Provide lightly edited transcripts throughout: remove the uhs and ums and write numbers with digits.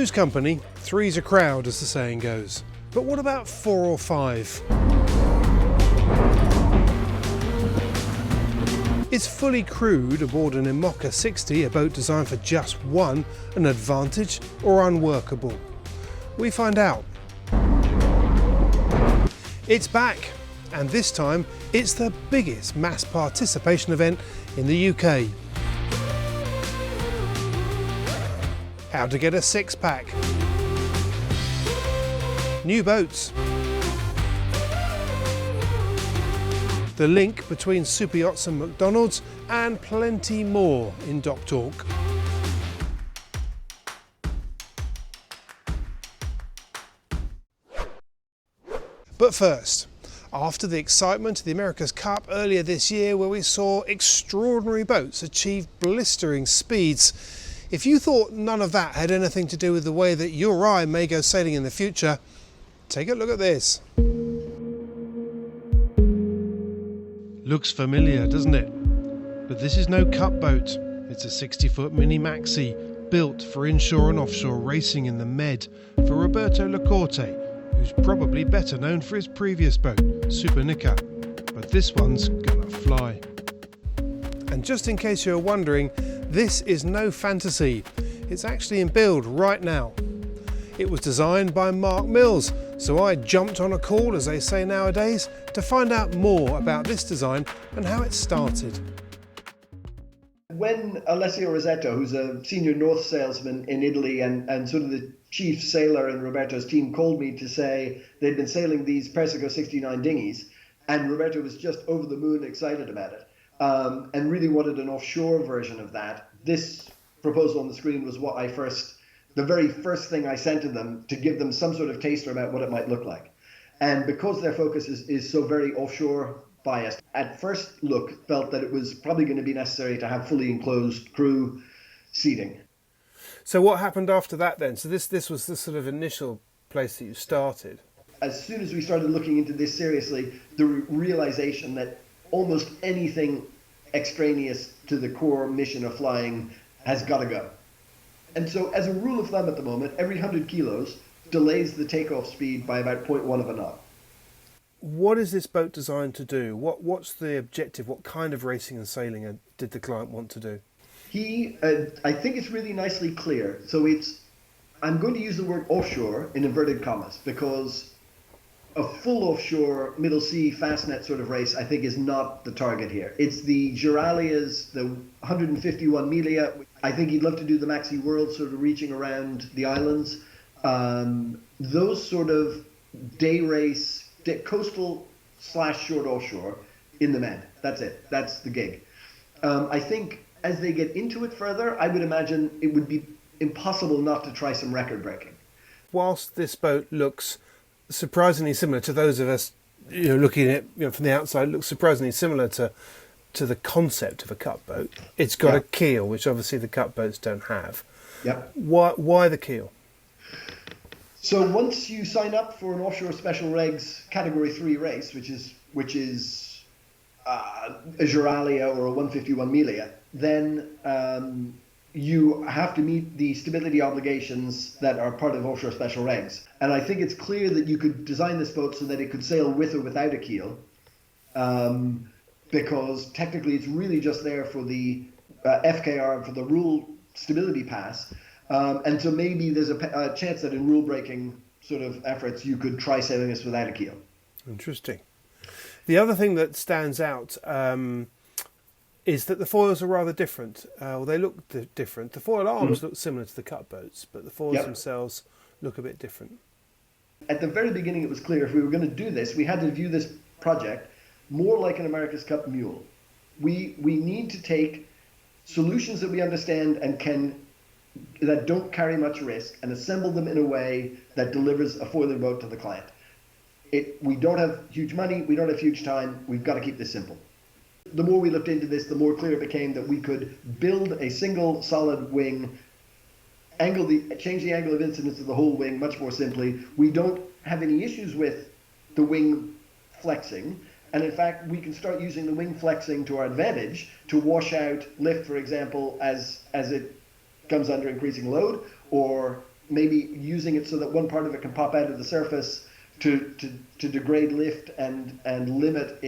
two's company, three's a crowd, as the saying goes. But what about 4 or 5? Is fully crewed aboard an Imoca 60, a boat designed for just one, an advantage or unworkable? We find out. It's back, and this time it's the biggest mass participation event in the UK. How to get a six-pack. New boats. The link between superyachts and McDonalds, and plenty more in Docktalk. But first, after the excitement of the America's Cup earlier this year, where we saw extraordinary boats achieve blistering speeds, if you thought none of that had anything to do with the way that you or I may go sailing in the future, take a look at this. Looks familiar, doesn't it? But this is no cup boat. It's a 60-foot mini maxi, built for inshore and offshore racing in the Med for Roberto Lecorte, who's probably better known for his previous boat, Super Nikka. But this one's gonna fly. And just in case you're wondering, this is no fantasy. It's actually in build right now. It was designed by Mark Mills, so I jumped on a call, as they say nowadays, to find out more about this design and how it started. When Alessio Rosetto, who's a senior North salesman in Italy and sort of the chief sailor in Roberto's team, called me to say they'd been sailing these Persico 69 dinghies, and Roberto was just over the moon excited about it, and really wanted an offshore version of that. This proposal on the screen was what the very first thing I sent to them to give them some sort of taster about what it might look like. And because their focus is so very offshore biased, at first look felt that it was probably going to be necessary to have fully enclosed crew seating. So what happened after that then? So this was the sort of initial place that you started. As soon as we started looking into this seriously, the realization that almost anything extraneous to the core mission of flying has got to go. And so as a rule of thumb at the moment, every 100 kilos delays the takeoff speed by about 0.1 of a knot. What is this boat designed to do? What's the objective? What kind of racing and sailing did the client want to do? I think it's really nicely clear. So I'm going to use the word offshore in inverted commas, because a full offshore middle sea fastnet sort of race I think is not the target here. It's the Giralias, the 151 Milia. I think he'd love to do the Maxi World, sort of reaching around the islands. Those sort of day race, coastal / short offshore in the Med. That's it. That's the gig. I think as they get into it further, I would imagine it would be impossible not to try some record breaking. Whilst this boat looks surprisingly similar to those of us, looking at it, from the outside, looks surprisingly similar to the concept of a cup boat. It's got a keel, which obviously the cup boats don't have. Yep. Why the keel? So once you sign up for an offshore special regs category 3 race, which is a Giralia or a 151 Milia, then you have to meet the stability obligations that are part of offshore special regs. And I think it's clear that you could design this boat so that it could sail with or without a keel, because technically it's really just there for the FKR, for the rule stability pass. And so maybe there's a chance that in rule breaking sort of efforts you could try sailing this without a keel. Interesting. The other thing that stands out is that the foils are rather different. They look different. The foil arms look similar to the cup boats, but the foils themselves look a bit different. At the very beginning, it was clear if we were going to do this, we had to view this project more like an America's Cup mule. We need to take solutions that we understand and that don't carry much risk and assemble them in a way that delivers a foiling boat to the client. We don't have huge money, we don't have huge time, we've got to keep this simple. The more we looked into this, the more clear it became that we could build a single solid wing, change the angle of incidence of the whole wing much more simply. We don't have any issues with the wing flexing, and in fact we can start using the wing flexing to our advantage to wash out lift, for example, as it comes under increasing load, or maybe using it so that one part of it can pop out of the surface to degrade lift and limit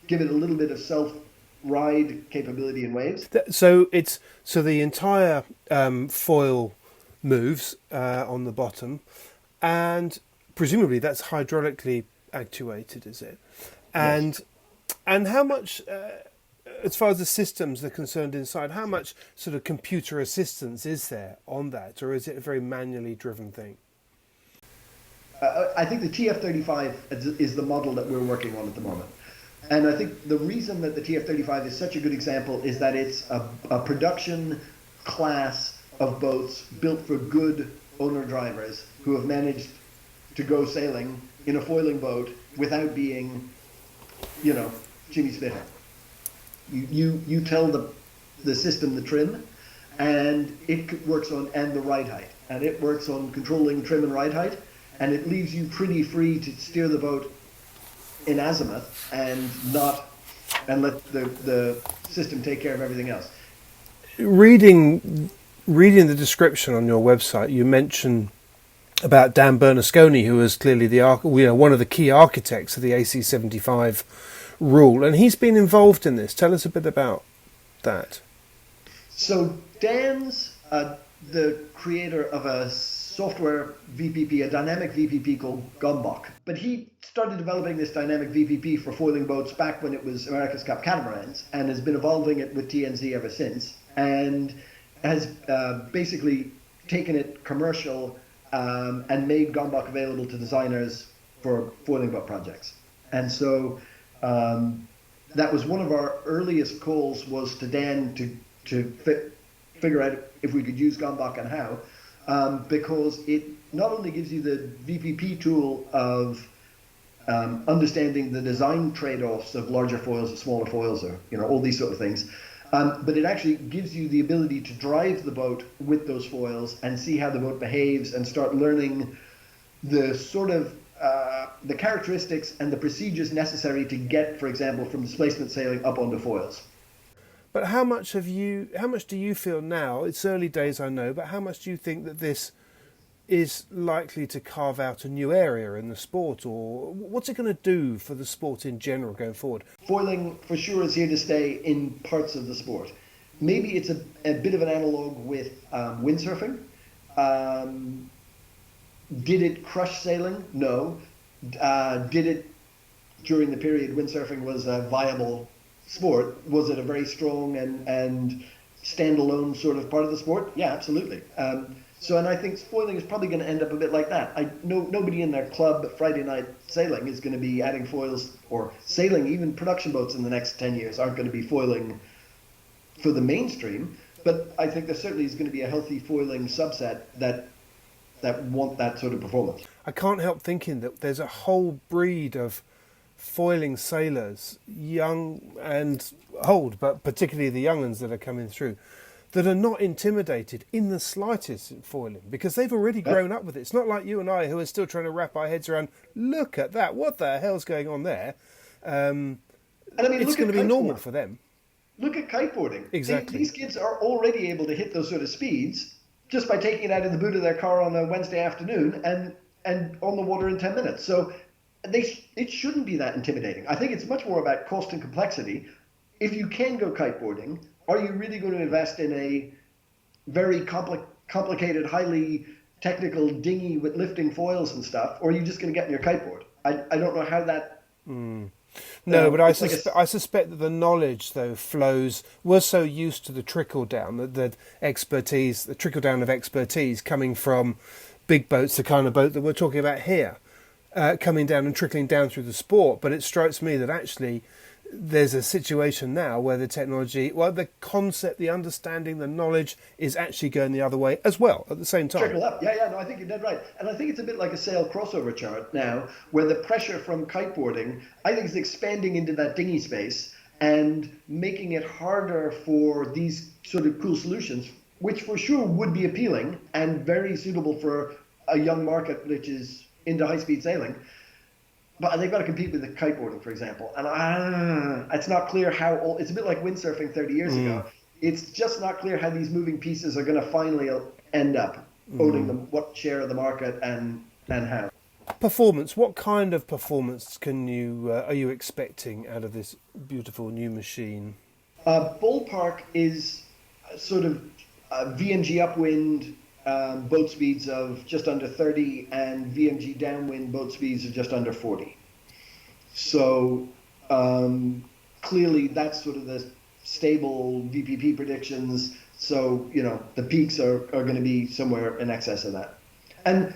give it a little bit of self-ride capability in waves. So the entire foil moves on the bottom, and presumably that's hydraulically actuated, is it? And Yes. and how much, as far as the systems are concerned inside, how much sort of computer assistance is there on that, or is it a very manually driven thing? I think the TF-35 is the model that we're working on at the moment. And I think the reason that the TF-35 is such a good example is that it's a production class of boats built for good owner-drivers who have managed to go sailing in a foiling boat without being, Jimmy Spitter. You tell the system the trim, and it works on, and the ride height, and it works on controlling trim and ride height, and it leaves you pretty free to steer the boat in azimuth and let the system take care of everything else. Reading the description on your website, you mention about Dan Bernasconi, who is clearly one of the key architects of the AC75 rule, and he's been involved in this. Tell us a bit about that. So Dan's the creator of a software VPP, a dynamic VPP called Gombok. But he started developing this dynamic VPP for foiling boats back when it was America's Cup catamarans, and has been evolving it with TNZ ever since, and has basically taken it commercial and made Gombok available to designers for foiling boat projects. And so that was one of our earliest calls, was to Dan to figure out if we could use Gombok and how. Because it not only gives you the VPP tool of understanding the design trade-offs of larger foils or smaller foils, or all these sort of things, but it actually gives you the ability to drive the boat with those foils and see how the boat behaves and start learning the sort of the characteristics and the procedures necessary to get, for example, from displacement sailing up onto foils. But how much do you feel now, it's early days I know, but how much do you think that this is likely to carve out a new area in the sport, or what's it going to do for the sport in general going forward? Foiling for sure is here to stay in parts of the sport. Maybe it's a bit of an analog with windsurfing. Did it crush sailing? No. Did it, during the period windsurfing was a viable sport, was it a very strong and standalone sort of part of the sport? Yeah, absolutely. And I think foiling is probably going to end up a bit like that. Nobody in their club Friday night sailing is going to be adding foils, or sailing, even production boats in the next 10 years aren't going to be foiling for the mainstream. But I think there certainly is going to be a healthy foiling subset that want that sort of performance. I can't help thinking that there's a whole breed of foiling sailors, young and old, but particularly the young ones that are coming through, that are not intimidated in the slightest in foiling, because they've already grown up with it. It's not like you and I, who are still trying to wrap our heads around, look at that, what the hell's going on there? And I mean, it's going to be normal for them. Look at kiteboarding. Exactly. These kids are already able to hit those sort of speeds just by taking it out of the boot of their car on a Wednesday afternoon and on the water in 10 minutes. So it shouldn't be that intimidating. I think it's much more about cost and complexity. If you can go kiteboarding, are you really going to invest in a very complicated, highly technical dinghy with lifting foils and stuff, or are you just going to get in your kiteboard? I don't know how that... No, but I suspect that the knowledge, though, flows. We're so used to the trickle down, the expertise, the trickle down of expertise coming from big boats, the kind of boat that we're talking about here, coming down and trickling down through the sport. But it strikes me that actually there's a situation now where the technology, well, the concept, the understanding, the knowledge is actually going the other way as well at the same time. Trickle up. Yeah, no, I think you're dead right. And I think it's a bit like a sail crossover chart now, where the pressure from kiteboarding, I think, is expanding into that dinghy space and making it harder for these sort of cool solutions, which for sure would be appealing and very suitable for a young market which is into high-speed sailing. But they've got to compete with the kiteboarding, for example. And it's not clear how it's a bit like windsurfing 30 years ago. It's just not clear how these moving pieces are going to finally end up. owning them, what share of the market and how. Performance. What kind of performance are you expecting out of this beautiful new machine? Ballpark is sort of VMG upwind boat speeds of just under 30 and VMG downwind boat speeds of just under 40. So clearly that's sort of the stable VPP predictions. So, the peaks are going to be somewhere in excess of that. And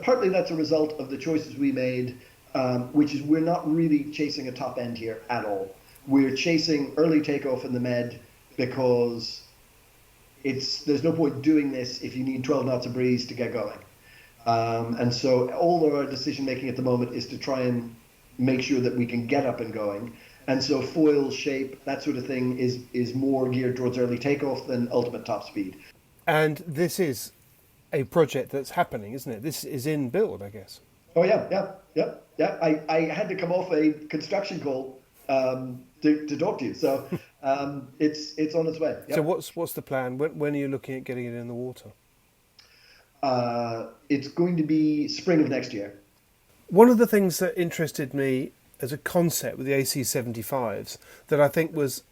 partly that's a result of the choices we made, which is we're not really chasing a top end here at all. We're chasing early takeoff in the Med because there's no point doing this if you need 12 knots of breeze to get going. And so all of our decision making at the moment is to try and make sure that we can get up and going. And so foil shape, that sort of thing is more geared towards early takeoff than ultimate top speed. And this is a project that's happening, isn't it? This is in build, I guess. Oh yeah. I had to come off a construction call to talk to you, so it's on its way. Yep. So what's the plan? When are you looking at getting it in the water? It's going to be spring of next year. One of the things that interested me as a concept with the AC-75s that I think was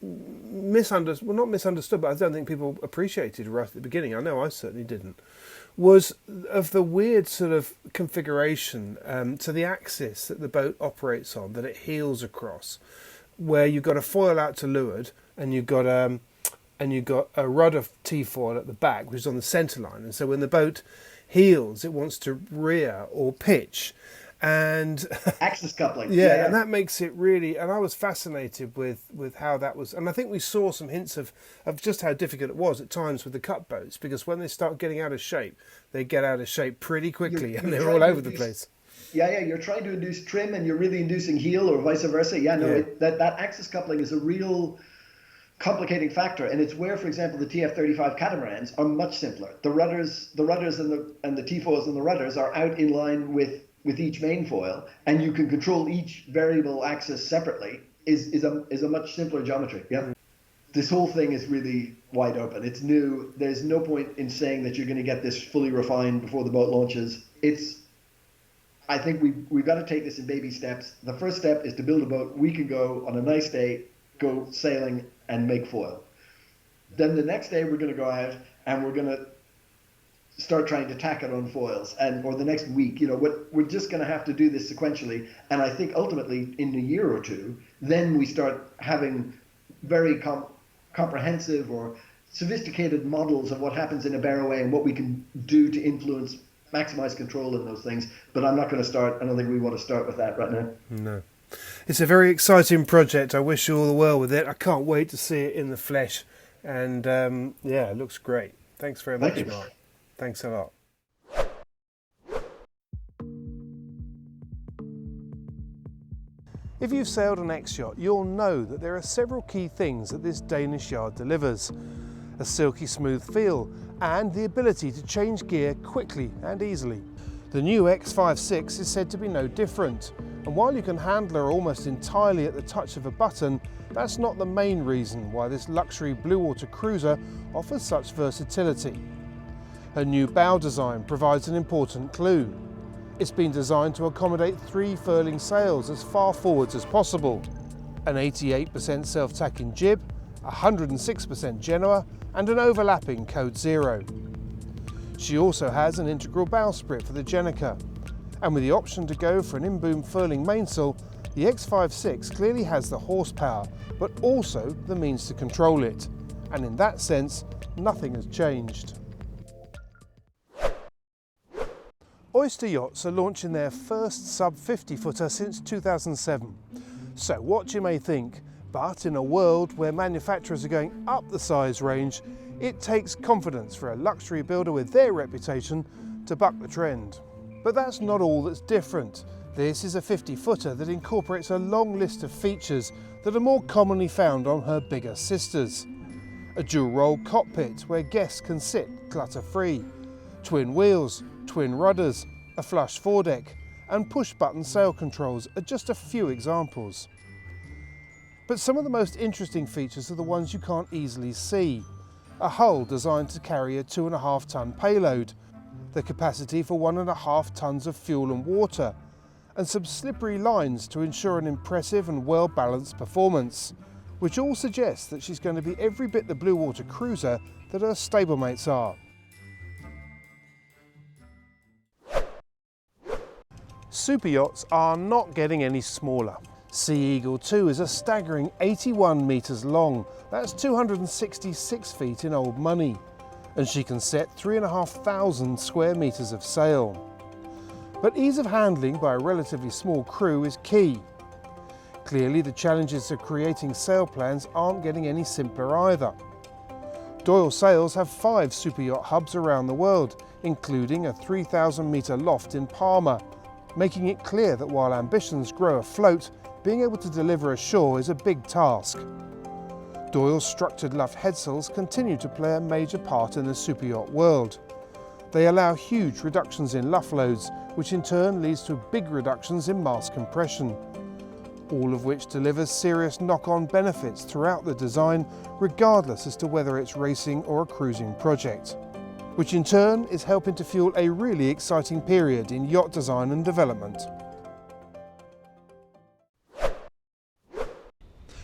misunderstood, well, not misunderstood, but I don't think people appreciated right at the beginning, I know I certainly didn't, was of the weird sort of configuration to the axis that the boat operates on, that it heels across, where you've got a foil out to leeward and you've got a rudder T-foil at the back, which is on the centre line, and so when the boat heels, it wants to rear or pitch. And axis coupling. Yeah, and that makes it really, and I was fascinated with how that was, and I think we saw some hints of just how difficult it was at times with the cut boats, because when they start getting out of shape, they get out of shape pretty quickly, and they're all over the place. Yeah, you're trying to induce trim and you're really inducing heel or vice versa. That axis coupling is a real complicating factor, and it's where, for example, the TF-35 catamarans are much simpler. The rudders and the T-foils and the rudders are out in line with each main foil, and you can control each variable axis separately, is a much simpler geometry. Yeah. This whole thing is really wide open. It's new. There's no point in saying that you're going to get this fully refined before the boat launches. I think we've got to take this in baby steps. The first step is to build a boat we can go on a nice day, go sailing and make foil. Then the next day we're going to go out and we're going to start trying to tack it on foils, or the next week, we're just going to have to do this sequentially. And I think ultimately in a year or two, then we start having very comprehensive or sophisticated models of what happens in a barroway and what we can do to influence, maximize control in those things. But I don't think we want to start with that right now. No. It's a very exciting project. I wish you all the well with it. I can't wait to see it in the flesh. And it looks great. Thanks very much, Mark. Thanks a lot. If you've sailed an X-yacht, you'll know that there are several key things that this Danish yard delivers. A silky smooth feel and the ability to change gear quickly and easily. The new X56 is said to be no different, and while you can handle her almost entirely at the touch of a button, that's not the main reason why this luxury blue water cruiser offers such versatility. Her new bow design provides an important clue. It's been designed to accommodate 3 furling sails as far forwards as possible, an 88% self-tacking jib, 106% Genoa, and an overlapping Code 0. She also has an integral bowsprit for the Jenica, and with the option to go for an in-boom furling mainsail, the X56 clearly has the horsepower, but also the means to control it, and in that sense, nothing has changed. Oyster yachts are launching their first sub-50 footer since 2007. So what you may think, but in a world where manufacturers are going up the size range, it takes confidence for a luxury builder with their reputation to buck the trend. But that's not all that's different. This is a 50-footer that incorporates a long list of features that are more commonly found on her bigger sisters. A dual-role cockpit where guests can sit clutter-free, twin wheels, twin rudders, a flush foredeck, and push-button sail controls are just a few examples. But some of the most interesting features are the ones you can't easily see. a hull designed to carry a 2.5 ton payload, the capacity for 1.5 tons of fuel and water, and some slippery lines to ensure an impressive and well-balanced performance, which all suggests that she's going to be every bit the blue water cruiser that her stablemates are. Super yachts are not getting any smaller. Sea Eagle 2 is a staggering 81 metres long, that's 266 feet in old money, and she can set 3,500 square metres of sail. But ease of handling by a relatively small crew is key. Clearly the challenges of creating sail plans aren't getting any simpler either. Doyle Sails have 5 super yacht hubs around the world, including a 3,000 metre loft in Palma, making it clear that while ambitions grow afloat, being able to deliver ashore is a big task. Doyle's structured luff headsails continue to play a major part in the super yacht world. They allow huge reductions in luff loads, which in turn leads to big reductions in mast compression, all of which delivers serious knock-on benefits throughout the design, regardless as to whether it's racing or a cruising project, which in turn is helping to fuel a really exciting period in yacht design and development.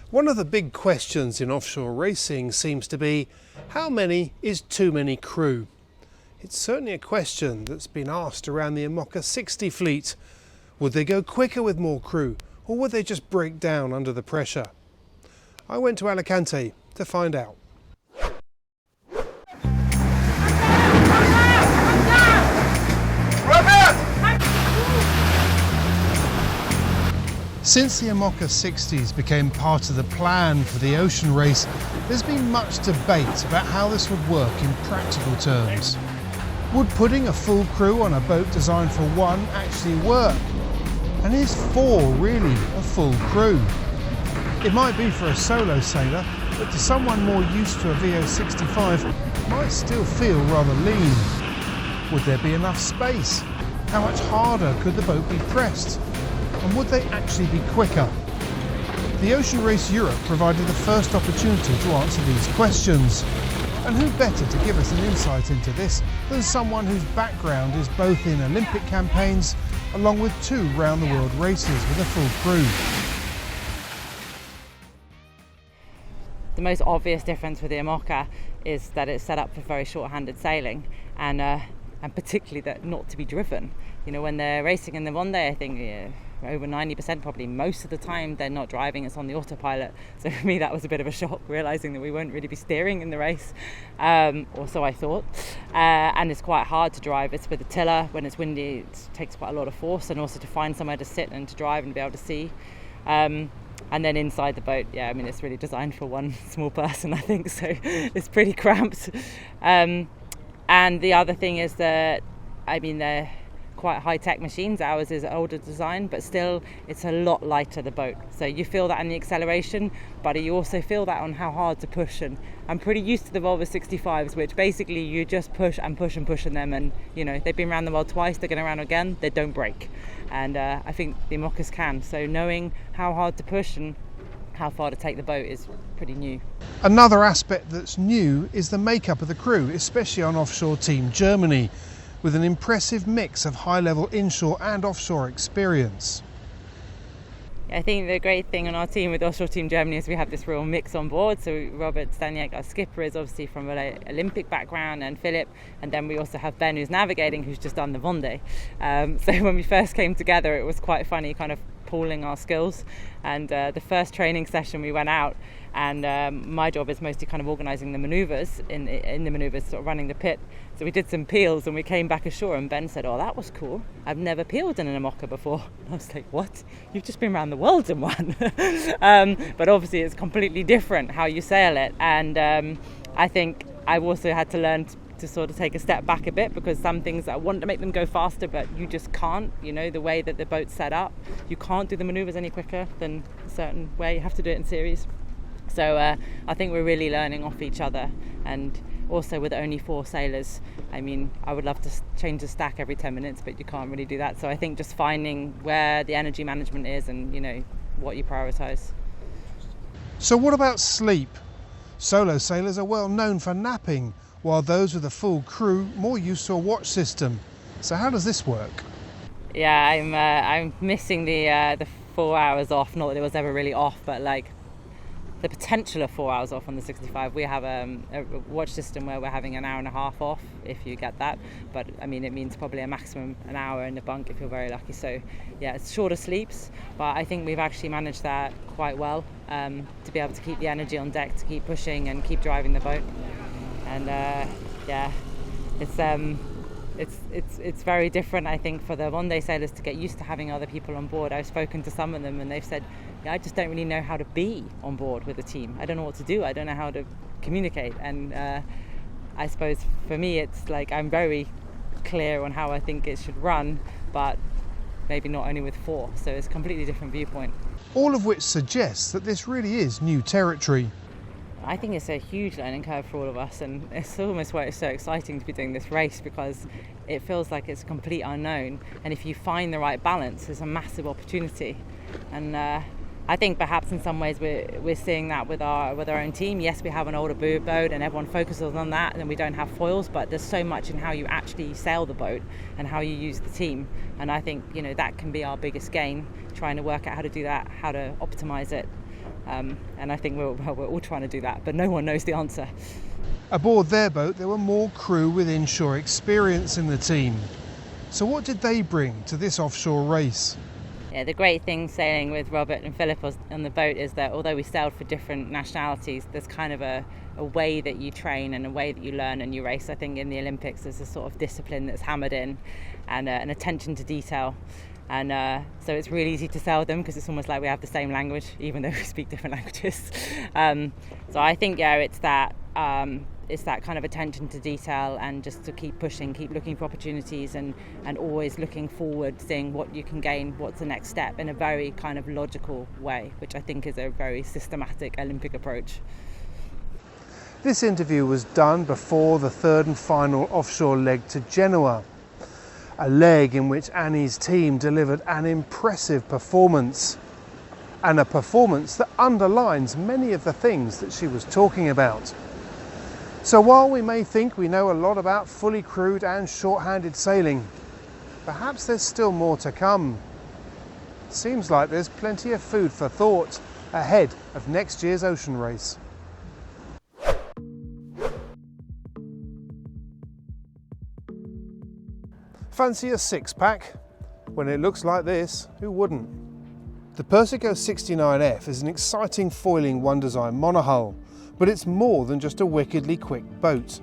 One of the big questions in offshore racing seems to be, how many is too many crew? It's certainly a question that's been asked around the IMOCA 60 fleet. Would they go quicker with more crew, or would they just break down under the pressure? I went to Alicante to find out. Since the IMOCA 60s became part of the plan for the ocean race, there's been much debate about how this would work in practical terms. Would putting a full crew on a boat designed for one actually work? And is 4 really a full crew? It might be for a solo sailor, but to someone more used to a VO65, it might still feel rather lean. Would there be enough space? How much harder could the boat be pressed? And would they actually be quicker? The Ocean Race Europe provided the first opportunity to answer these questions. And who better to give us an insight into this than someone whose background is both in Olympic campaigns along with 2 round-the-world races with a full crew. The most obvious difference with the IMOCA is that it's set up for very short-handed sailing and particularly that not to be driven. You know, when they're racing in the Vendée, I think over 90%, probably most of the time, they're not driving, it's on the autopilot. So for me, that was a bit of a shock, realising that we won't really be steering in the race, or so I thought. And it's quite hard to drive. It's with a tiller. When it's windy, it takes quite a lot of force, and also to find somewhere to sit and to drive and be able to see. And then inside the boat, yeah, I mean, it's really designed for one small person, I think, so it's pretty cramped. And the other thing is that, I mean, they're quite high-tech machines. Ours is older design, but still it's a lot lighter, the boat. So you feel that in the acceleration, but you also feel that on how hard to push. And I'm pretty used to the Volvo 65s, which basically you just push and push and push in them, and you know, they've been around the world twice, they're going around again, they don't break. And I think the IMOCAs can. So knowing how hard to push and how far to take the boat is pretty new. Another aspect that's new is the makeup of the crew, especially on Offshore Team Germany, with an impressive mix of high-level inshore and offshore experience. I think the great thing on our team with Offshore Team Germany is we have this real mix on board. So Robert Staniek, our skipper, is obviously from an Olympic background, and Philip, and then we also have Ben, who's navigating, who's just done the Vendée. So when we first came together, it was quite funny, kind of pooling our skills. And the first training session we went out, and my job is mostly kind of organising the manoeuvres, in the manoeuvres, sort of running the pit. So we did some peels and we came back ashore, and Ben said, "Oh, that was cool. I've never peeled in an IMOCA before." I was like, "What? You've just been around the world in one." But obviously it's completely different how you sail it. And I think I've also had to learn to sort of take a step back a bit, because some things I want to make them go faster, but you just can't. You know, the way that the boat's set up, you can't do the manoeuvres any quicker than a certain way. You have to do it in series. So I think we're really learning off each other. And also with only 4 sailors, I mean, I would love to change the stack every 10 minutes, but you can't really do that. So I think just finding where the energy management is and, you know, what you prioritise. So what about sleep? Solo sailors are well known for napping, while those with a full crew more used to a watch system. So how does this work? Yeah, I'm missing the 4 hours off. Not that it was ever really off, but like the potential of 4 hours off on the 65. We have a watch system where we're having an hour and a half off if you get that, but I mean it means probably a maximum an hour in the bunk if you're very lucky. So yeah, it's shorter sleeps, but I think we've actually managed that quite well, to be able to keep the energy on deck, to keep pushing and keep driving the boat. And yeah, it's very different, I think, for the one-day sailors to get used to having other people on board. I've spoken to some of them and they've said, yeah, I just don't really know how to be on board with a team. I don't know what to do. I don't know how to communicate. And I suppose for me, it's like I'm very clear on how I think it should run, but maybe not only with 4. So it's a completely different viewpoint. All of which suggests that this really is new territory. I think it's a huge learning curve for all of us, and it's almost why it's so exciting to be doing this race, because it feels like it's a complete unknown, and if you find the right balance, there's a massive opportunity. And I think perhaps in some ways we're seeing that with our own team. Yes, we have an older boat and everyone focuses on that, and we don't have foils, but there's so much in how you actually sail the boat and how you use the team, and I think that can be our biggest gain, trying to work out how to do that, how to optimize it. And I think we're all trying to do that, but no one knows the answer. Aboard their boat, there were more crew with inshore experience in the team. So what did they bring to this offshore race? Yeah, the great thing sailing with Robert and Philip on the boat is that although we sailed for different nationalities, there's kind of a way that you train and a way that you learn and you race. I think in the Olympics there's a sort of discipline that's hammered in, and an attention to detail. And so it's really easy to sail with them because it's almost like we have the same language, even though we speak different languages. So I think, yeah, it's that kind of attention to detail, and just to keep pushing, keep looking for opportunities, and always looking forward, seeing what you can gain, what's the next step, in a very kind of logical way, which I think is a very systematic Olympic approach. This interview was done before the third and final offshore leg to Genoa. A leg in which Annie's team delivered an impressive performance, and a performance that underlines many of the things that she was talking about. So while we may think we know a lot about fully crewed and short-handed sailing, perhaps there's still more to come. Seems like there's plenty of food for thought ahead of next year's ocean race. Fancy a six-pack? When it looks like this, who wouldn't? The Persico 69F is an exciting foiling one-design monohull, but it's more than just a wickedly quick boat.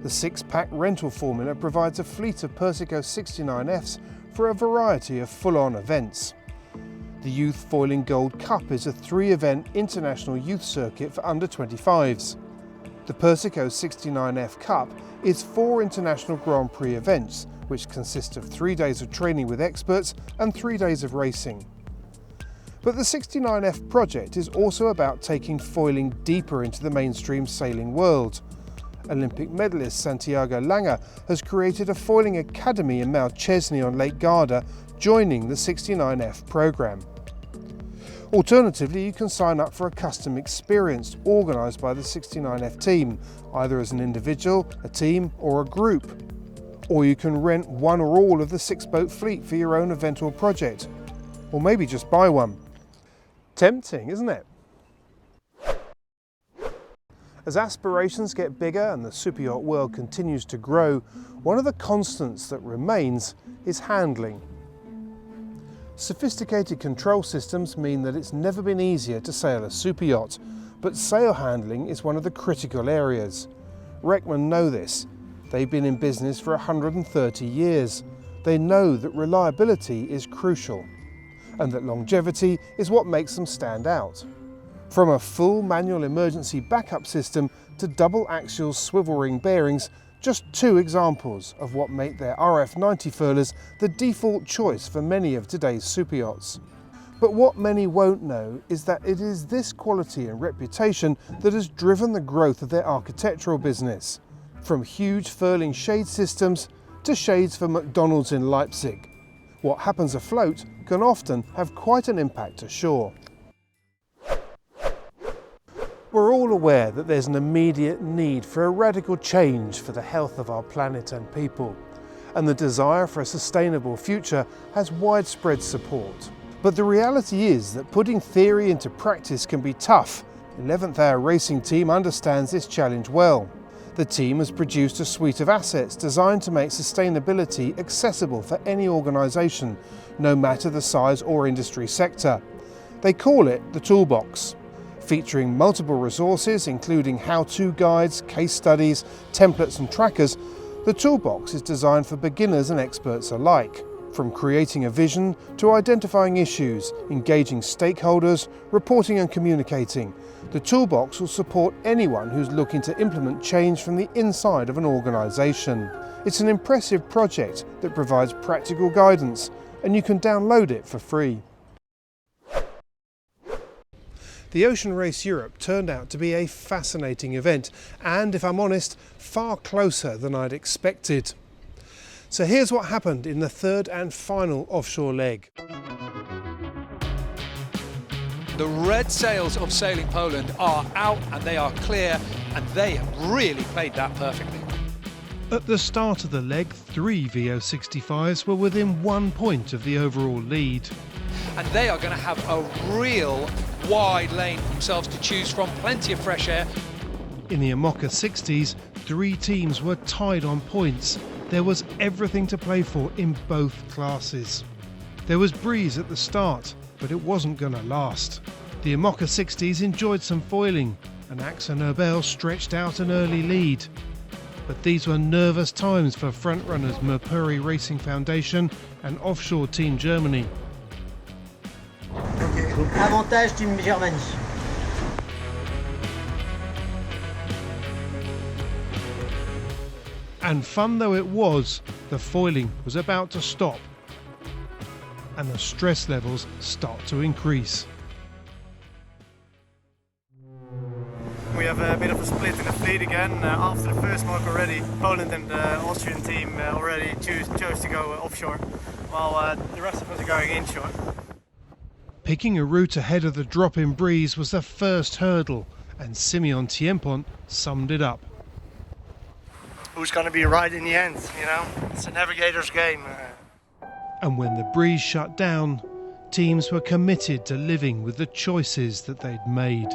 The six-pack rental formula provides a fleet of Persico 69Fs for a variety of full-on events. The Youth Foiling Gold Cup is a 3-event international youth circuit for under 25s. The Persico 69F Cup is 4 international Grand Prix events, which consist of 3 days of training with experts and 3 days of racing. But the 69F project is also about taking foiling deeper into the mainstream sailing world. Olympic medalist Santiago Lange has created a foiling academy in Malchesney on Lake Garda, joining the 69F programme. Alternatively, you can sign up for a custom experience organised by the 69F team, either as an individual, a team or a group. Or you can rent one or all of the 6-boat fleet for your own event or project. Or maybe just buy one. Tempting, isn't it? As aspirations get bigger and the superyacht world continues to grow, one of the constants that remains is handling. Sophisticated control systems mean that it's never been easier to sail a superyacht, but sail handling is one of the critical areas. Wreckmen know this. They've been in business for 130 years. They know that reliability is crucial, and that longevity is what makes them stand out. From a full manual emergency backup system to double axial swivel ring bearings, just 2 examples of what make their RF90 furlers the default choice for many of today's superyachts. But what many won't know is that it is this quality and reputation that has driven the growth of their architectural business. From huge furling shade systems to shades for McDonalds in Leipzig. What happens afloat can often have quite an impact ashore. We're all aware that there's an immediate need for a radical change for the health of our planet and people, and the desire for a sustainable future has widespread support. But the reality is that putting theory into practice can be tough. 11th Hour Racing Team understands this challenge well. The team has produced a suite of assets designed to make sustainability accessible for any organisation, no matter the size or industry sector. They call it the Toolbox. Featuring multiple resources including how-to guides, case studies, templates and trackers, the Toolbox is designed for beginners and experts alike. From creating a vision to identifying issues, engaging stakeholders, reporting and communicating, the Toolbox will support anyone who's looking to implement change from the inside of an organisation. It's an impressive project that provides practical guidance, and you can download it for free. The Ocean Race Europe turned out to be a fascinating event, and if I'm honest, far closer than I'd expected. So here's what happened in the third and final offshore leg. The red sails of Sailing Poland are out and they are clear, and they have really played that perfectly. At the start of the leg, 3 VO65s were within 1 point of the overall lead. And they are going to have a real wide lane for themselves to choose from, plenty of fresh air. In the IMOCA 60s, 3 teams were tied on points. There was everything to play for in both classes. There was breeze at the start, but it wasn't going to last. The IMOCA 60s enjoyed some foiling, and AXA Nobel stretched out an early lead. But these were nervous times for frontrunners Merpuri Racing Foundation and Offshore Team Germany. Avantage Team Germany. And fun though it was, the foiling was about to stop, and the stress levels start to increase. We have a bit of a split in the fleet again. After the first mark already, Poland and the Austrian team already chose to go offshore, while the rest of us are going inshore. Picking a route ahead of the drop in breeze was the first hurdle, and Simeon Tiempont summed it up. Who's going to be right in the end, you know? It's a navigator's game. And when the breeze shut down, teams were committed to living with the choices that they'd made.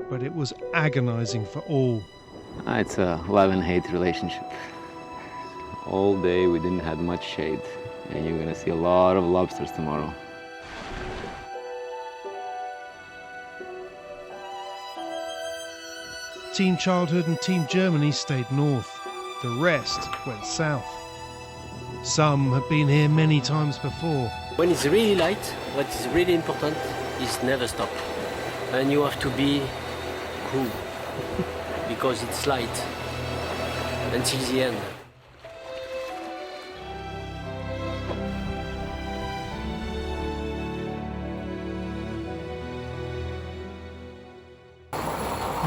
But it was agonising for all. It's a love and hate relationship. All day we didn't have much shade, and you're going to see a lot of lobsters tomorrow. Team Childhood and Team Germany stayed north. The rest went south. Some had been here many times before. When it's really light, what is really important is never stop. And you have to be cool, because it's light until the end.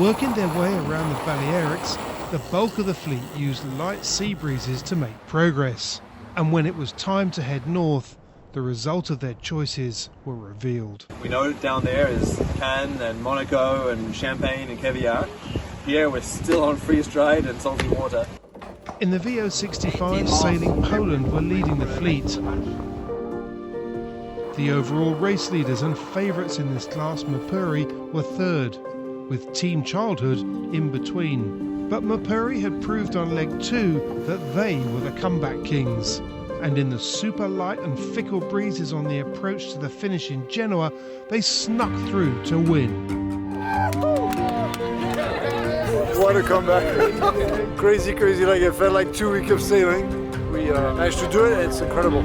Working their way around the Balearics, the bulk of the fleet used light sea breezes to make progress. And when it was time to head north, the result of their choices were revealed. We know down there is Cannes and Monaco and Champagne and caviar. Here we're still on freeze-dried and salty water. In the VO65, Sailing Poland were leading the fleet. The overall race leaders and favourites in this class, Merpuri, were third, with Team Childhood in between. But Merpuri had proved on leg 2 that they were the comeback kings. And in the super light and fickle breezes on the approach to the finish in Genoa, they snuck through to win. What a comeback. Crazy, like it felt like 2 weeks of sailing. We managed to do it, it's incredible.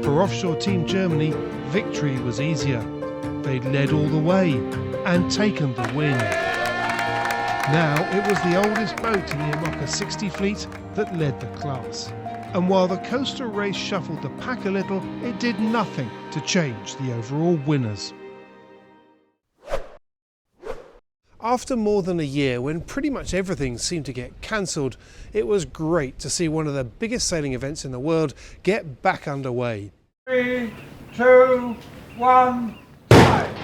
For Offshore Team Germany, victory was easier. They'd led all the way and taken the win. Now it was the oldest boat in the IMOCA 60 fleet that led the class. And while the coastal race shuffled the pack a little, it did nothing to change the overall winners. After more than a year, when pretty much everything seemed to get cancelled, it was great to see one of the biggest sailing events in the world get back underway. 3, 2, 1, 5.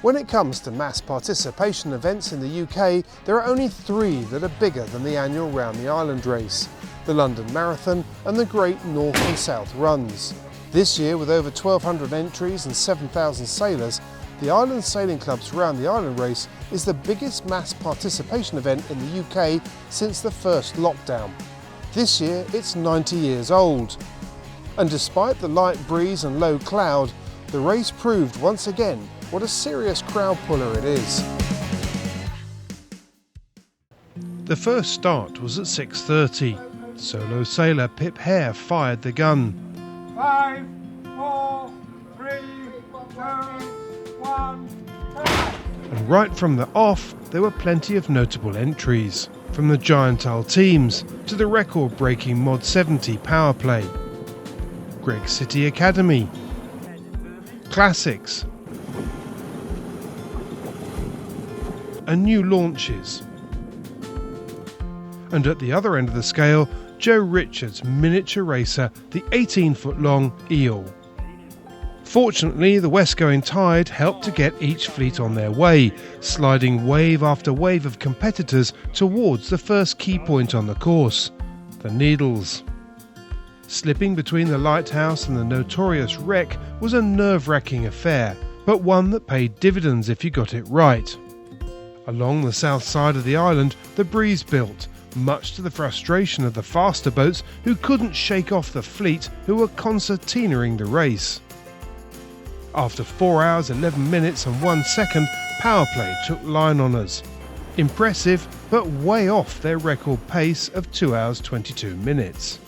When it comes to mass participation events in the UK, there are only 3 that are bigger than the annual Round the Island race: the London Marathon and the Great North and South Runs. This year, with over 1,200 entries and 7,000 sailors, the Island Sailing Club's Round the Island race is the biggest mass participation event in the UK since the first lockdown. This year, it's 90 years old. And despite the light breeze and low cloud, the race proved once again what a serious crowd puller it is. The first start was at 6:30. Solo sailor Pip Hare fired the gun. 5, 4, 3, 2, 1, And right from the off, there were plenty of notable entries, from the Giantile teams to the record-breaking Mod 70 power play, Greg City Academy, classics, and new launches. And at the other end of the scale, Joe Richards' miniature racer, the 18-foot-long Eel. Fortunately, the west-going tide helped to get each fleet on their way, sliding wave after wave of competitors towards the first key point on the course, the Needles. Slipping between the lighthouse and the notorious wreck was a nerve-wracking affair, but one that paid dividends if you got it right. Along the south side of the island, the breeze built, much to the frustration of the faster boats who couldn't shake off the fleet who were concertinaing the race. After 4 hours, 11 minutes and 1 second, power play took line honours. Impressive, but way off their record pace of 2 hours 22 minutes.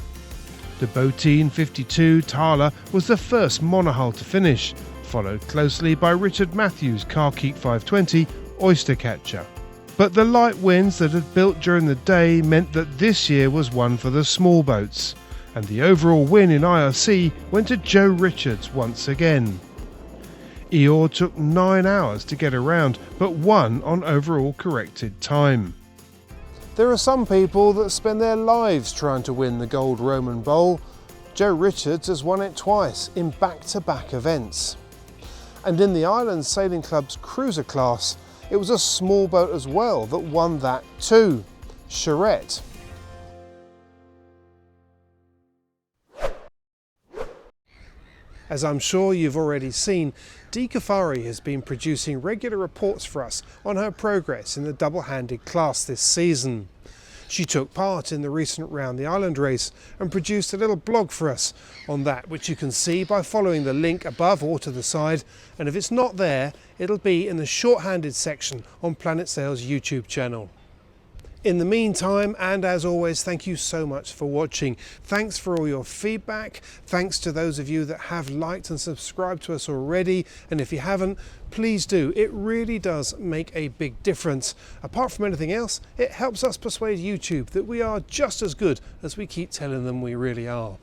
The Botine 52 Thaler was the first monohull to finish, followed closely by Richard Matthews' Carkeek 520 Oystercatcher. But the light winds that had built during the day meant that this year was one for the small boats, and the overall win in IRC went to Joe Richards once again. Eeyore took 9 hours to get around, but won on overall corrected time. There are some people that spend their lives trying to win the Gold Roman Bowl. Joe Richards has won it twice in back-to-back events. And in the Island Sailing Club's cruiser class, it was a small boat as well that won that too, Charette. As I'm sure you've already seen, Dee Kafari has been producing regular reports for us on her progress in the double-handed class this season. She took part in the recent Round the Island race and produced a little blog for us on that, which you can see by following the link above or to the side, and if it's not there, it'll be in the shorthanded section on Planet Sail's YouTube channel. In the meantime, and as always, thank you so much for watching. Thanks for all your feedback. Thanks to those of you that have liked and subscribed to us already. And if you haven't, please do. It really does make a big difference. Apart from anything else, it helps us persuade YouTube that we are just as good as we keep telling them we really are.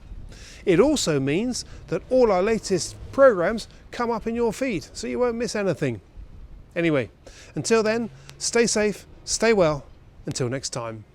It also means that all our latest programs come up in your feed, so you won't miss anything. Anyway, until then, stay safe, stay well. Until next time.